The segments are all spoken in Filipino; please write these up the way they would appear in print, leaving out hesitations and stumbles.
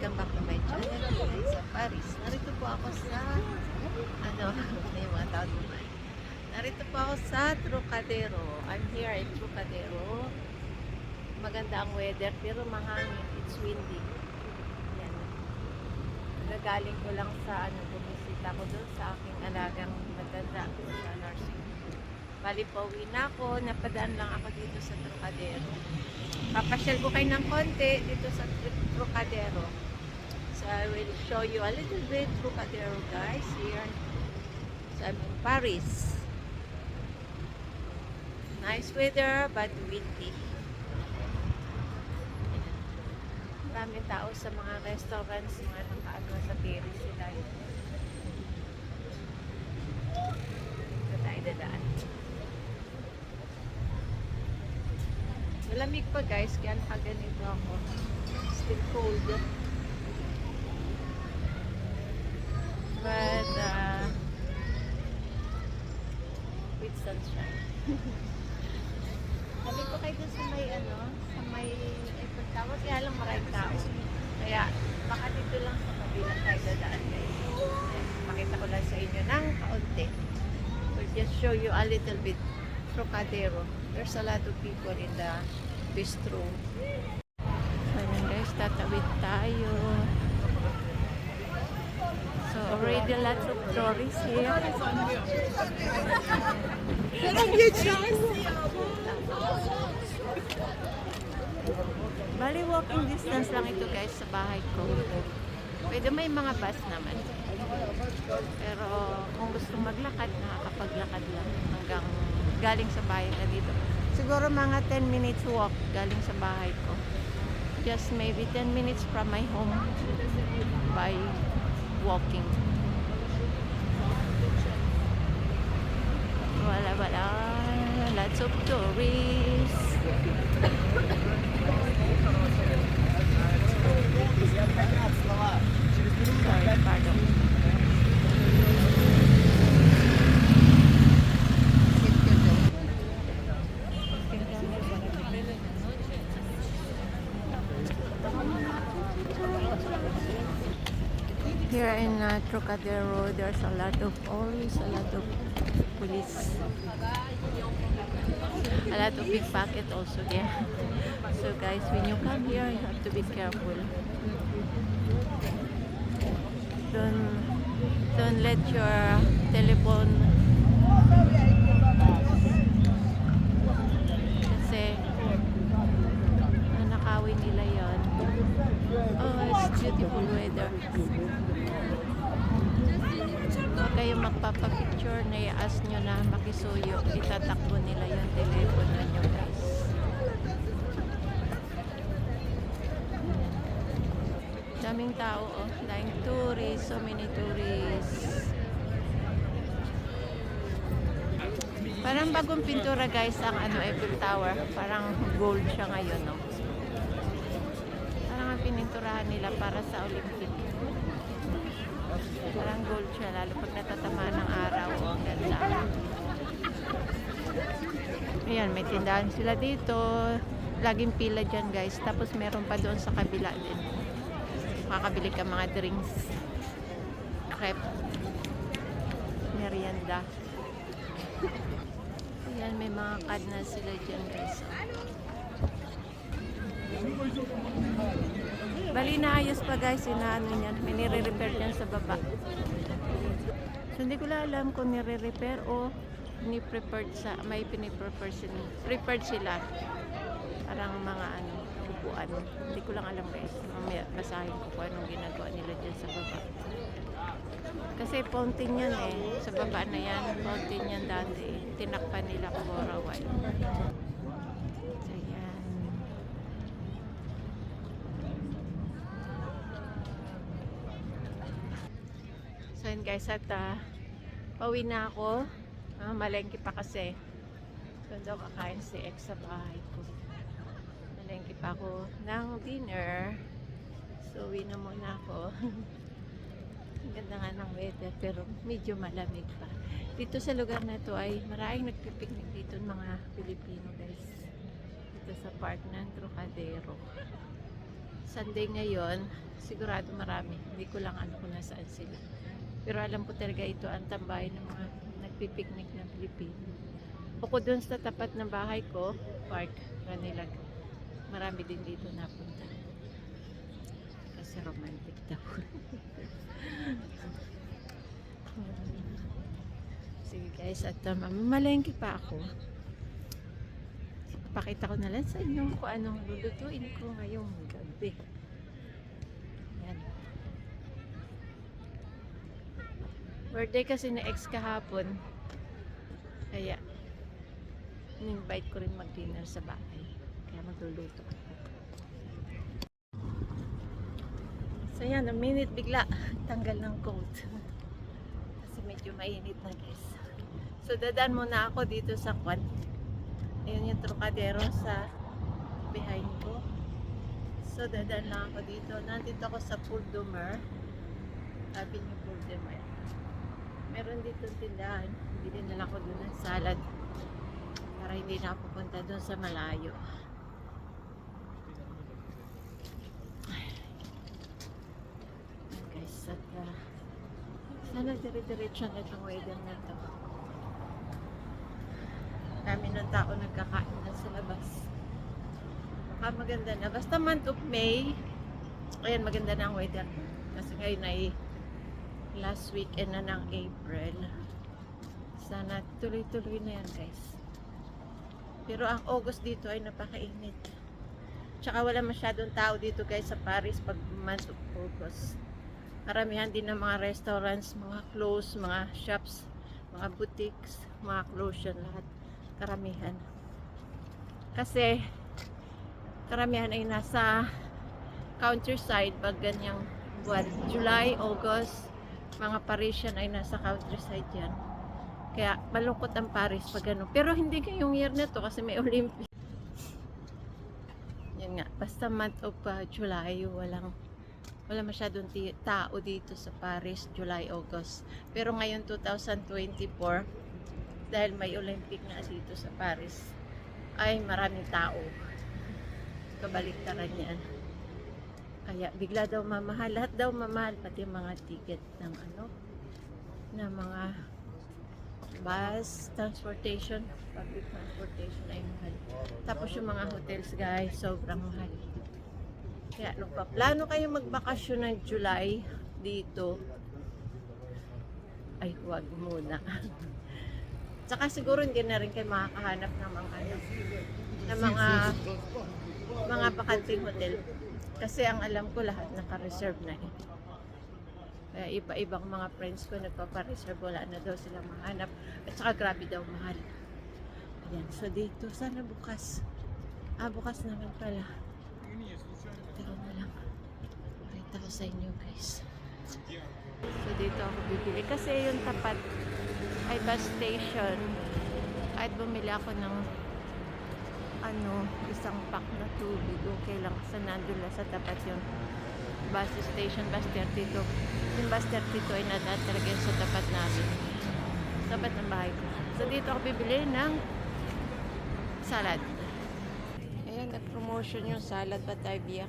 welcome back to my channel guys sa Paris. Narito po ako sa may mga tao naman. Narito po ako sa Trocadero. I'm here in Trocadero. Maganda ang weather pero mahangin. It's windy. Yan. Nagagaling ko lang sa bumisita ko doon sa aking alagang matanda sa nursing. Bali po, uwi na ako. Napadaan lang ako dito sa Trocadero. Papasyal ko kayo ng konti dito sa Trocadero. So I will show you a little bit Trocadero guys here. So I'm in Paris. Nice weather but windy. Maraming tao sa mga restaurants, mga nakaano sa terrace sila. Dito tayo dadaan. Malamig pa guys, kaya nakaganito ako. Still cold. But, with sunshine. Sabi ko kayo dun sa may Eiffel Tower, kaya lang maraming tao. Kaya, baka dito lang sa kabilang tayo dadaan guys. Makita ko lang sa inyo ng kaunti. We'll just show you a little bit. Trocadero. There's a lot of people in the bistro. Ayun guys, tatawid tayo. So already lots of tourists here. Bali walking distance lang ito guys sa bahay ko. Pwede may mga bus naman. Pero kung gusto maglakad, nakakapaglakad lang hanggang galing sa bahay na dito. Siguro mga 10 minutes walk galing sa bahay ko. Just maybe 10 minutes from my home by walking. Wala. Lots of tourists. Sorry, pardon. Here in Trocadero, there's always a lot of police. A lot of pickpocket also there. So guys, when you come here, you have to be careful. Don't let your telephone kasi nakawin nila yon. Oh, it's beautiful weather. Huwag kayong magpapapicture na i-ask nyo na makisuyo. Itatakbo nila yung telepono nyo guys. Daming tao oh. Daming tourists. So many tourists. Parang bagong pintura guys ang Eiffel Tower. Parang gold siya ngayon no. Parang ang pininturahan nila para sa Olympic. Parang gold siya lalo pag natatamaan ng araw. Ang ganda. Ayan, may tindahan sila dito. Laging pila dyan guys. Tapos meron pa doon sa kabila din. Makakabili ka mga drinks. Crepe. Merienda. Ayan, may mga card na sila dyan guys. Bali na ayos pa guys, inaano niyan. May nire-repair dyan sa baba. So hindi ko lang alam kung nire-repair o ni-prepared sa, may prepared sila. Parang mga upuan. Hindi ko lang alam guys. Mamaya basahin ko kung anong ginagawa nila dyan sa baba. Kasi fountain yan eh. Sa baba na yan. Fountain yan dati. Tinakpan nila for a while. So yan. So yun guys, at pauwi na ako. Malengke pa kasi. So daw kakain si X sa bahay ko. Malengke pa ako ng dinner. So uwi na muna ako. Ang ganda nga ng weather pero medyo malamig pa. Dito sa lugar na to ay maraming nagpipiknik dito mga Pilipino guys. Dito sa park ng Trocadero. Sunday ngayon, sigurado marami. Hindi ko lang ano kung nasaan sila. Pero alam ko talaga ito ang tambahin ng mga nagpipiknik ng Pilipino. Bukod dun sa tapat ng bahay ko, Park Ranilag, marami din dito napunta. Kasi romantic daw. Sige guys, at mamalengke pa ako. Pakita ko na lang sa inyo kung anong lulutuin ko ngayong gabi. Yan. Birthday kasi na ex kahapon. Kaya, in-invite ko rin mag-dinner sa bahay. Kaya magluluto ako. So yan, a minute bigla tanggal ng coat. Kasi medyo mainit na guys. So dadaan muna ako dito sa Kwan. Ayun yung Trocadero sa behind ko. So dadaan lang ako dito. Nandito ako sa Port du Mer. Sabi niyo Port du Mer. Meron dito tindahan. Bili na lang ako doon ng salad. Para hindi na ako pupunta doon sa malayo. Guys, at sana dire-diretso na itong weather na ito. Dami ng tao nagkakain na sa labas. Baka maganda na. Basta month of May, ayan, maganda na ang weather. Kasi ngayon ay last weekend na ng April. Sana tuloy-tuloy na yan guys. Pero ang August dito ay napakainit. Tsaka wala masyadong tao dito guys sa Paris pag month of August. Karamihan din ng mga restaurants, mga clothes, mga shops, mga boutiques, mga clothes yan lahat. Karamihan. Kasi karamihan ay nasa countryside pag ganyang buwan. July, August, mga Parisian ay nasa countryside yan. Kaya malungkot ang Paris pag gano'n. Pero hindi ngayong year na to kasi may Olympic. Yan nga, basta month of July, wala masyadong tao dito sa Paris, July, August. Pero ngayon 2024, dahil may Olympic na dito sa Paris, ay maraming tao. Kabaliktaran yan. Kaya bigla daw mamahal, lahat daw mamahal, pati mga ticket ng ng mga bus, transportation, public transportation ay mahal. Tapos yung mga hotels guys, sobrang mahal. Kaya nung paplano kayo magbakasyon ng July dito, ay huwag muna. Tsaka siguro hindi na rin kayo makakahanap ng mga bakanting hotel. Kasi ang alam ko lahat naka-reserve na eh. Kaya iba-ibang mga friends ko nagpapa-reserve, wala na daw silang mahanap. At saka grabe daw mahal. Ayan, so dito, sana bukas. Bukas naman pala. Teka na lang. Pakita ko sa inyo guys. So dito ako bibili. Kasi yung tapat ay bus station. Kahit bumili ako ng isang pack na tubig, okay lang. Kasi nandun lang sa tapat yung bus station, bus 32. Yung bus 32 ay nadaan talaga sa tapat namin. Tapat ng bahay ko. So dito ako bibili ng salad. Ayan, nag-promotion yung salad Batavia.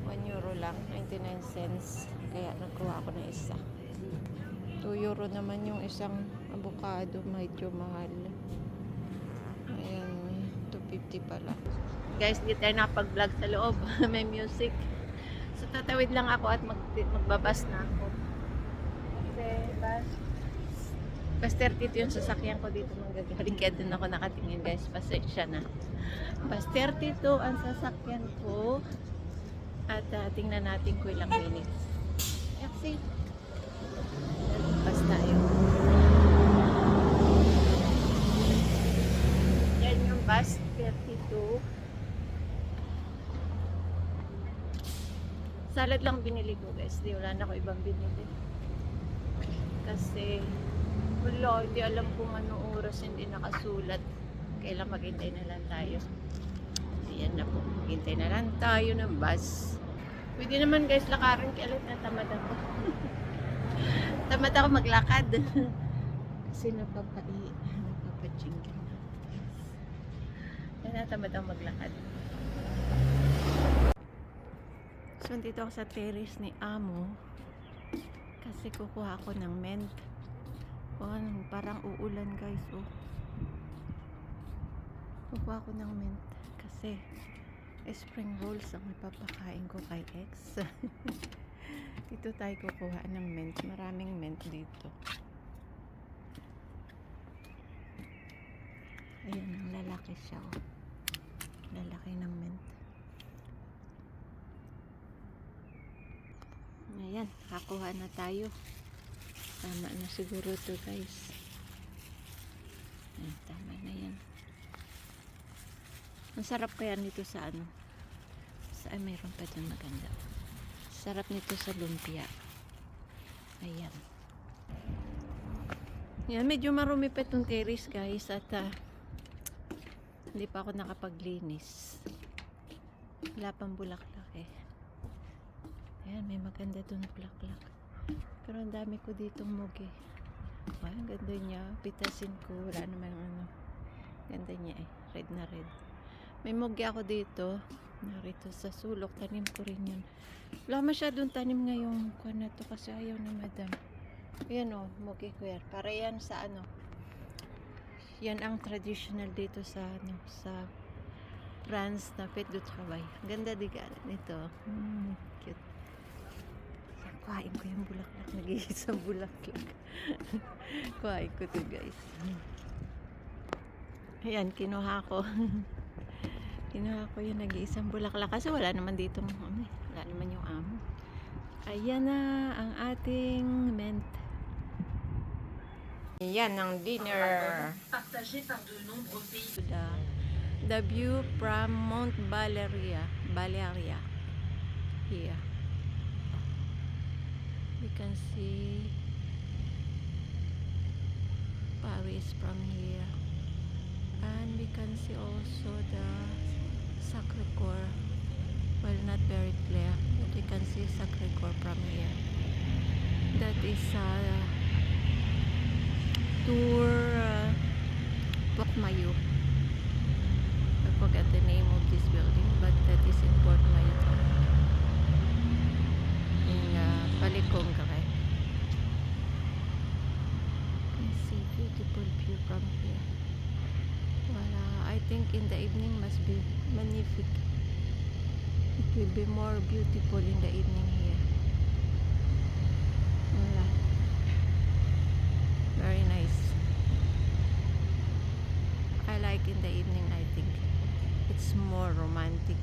1 euro lang, 99 cents. Kaya nagkuha ako ng isa. 2 euro naman yung isang avocado, medyo mahal. Ayan, 250 pala. Guys, di tayo nakapag-vlog sa loob. May music. So tatawid lang ako at magbabas na ako. Kasi bus 32 yung sasakyan ko dito manggagaling. Kaya dun ako nakatingin guys. Pasensya na. Bus 32 ang sasakyan ko. At tingnan natin kung ilang minutes. Taxi. Bus tayo. Yan yung bus 32. Salad lang binili ko guys. Wala na ako ibang binili. Kasi wala, hindi alam kung anong oras, hindi nakasulat. Kailan maghintay na lang tayo. Ayan na po. Maghintay na lang tayo ng bus. Pwede naman guys lakarin. Kailan na tamad ako. Tamad ako maglakad. Kasi napapachinggan na. Kaya natamad ako maglakad. So, dito ako sa terrace ni Amo kasi kukuha ako ng mint. Oh, parang uulan guys. Oh. Kukuha ako ng mint kasi spring rolls ang ipapakain ko kay ex. Dito tayo kukuha ng mint. Maraming mint dito. Ayan, ang lalaki siya. Oh. Lalaki ng mint. Ayan, kakuha na tayo. Tama na siguro to guys. Ayan, tama na yan. Ang sarap kaya nito sa ano? Ay, mayroon pa dyan maganda. Sarap nito sa lumpia. Ayan. Yan, medyo marumi pa itong terrace guys. At hindi pa ako nakapaglinis. Wala pang bulaklak eh. Ayan, may maganda dun bulaklak. Pero ang dami ko ditong mugi. Ay, ang ganda niya. Pitasin ko. Wala naman ano. Ganda niya eh. Red na red. May mugi ako dito. Narito sa sulok. Tanim ko rin yun. Wala masyadong tanim ngayong kuwan na to kasi ayaw ni madam. Ayan o. Mugi ko yan. Para yan sa ano. Yan ang traditional dito sa ano. Sa France na Fête du Travail. Ganda diga nito. Cute. Kuhain ko yung bulaklak. Nag-iisang bulaklak. Kuhain ko to guys. Ayan, kinuha ko. Kinuha ko yung nag-iisang bulaklak. Kasi wala naman dito. Wala naman yung amo. Ayan na ang ating mint. Ayan ang dinner. The view from Mount Valeria. Here. We can see Paris from here, and we can see also the Sacré-Cœur. Well, not very clear, but we can see Sacré-Cœur from here. That is Tour Port-Maillot. I forgot the name of this building, but that is in Port-Maillot. Palikong kay. You see beautiful view from here. Wala, I think in the evening must be magnifique. It will be more beautiful in the evening here. Wala. Very nice. I like in the evening, I think. It's more romantic.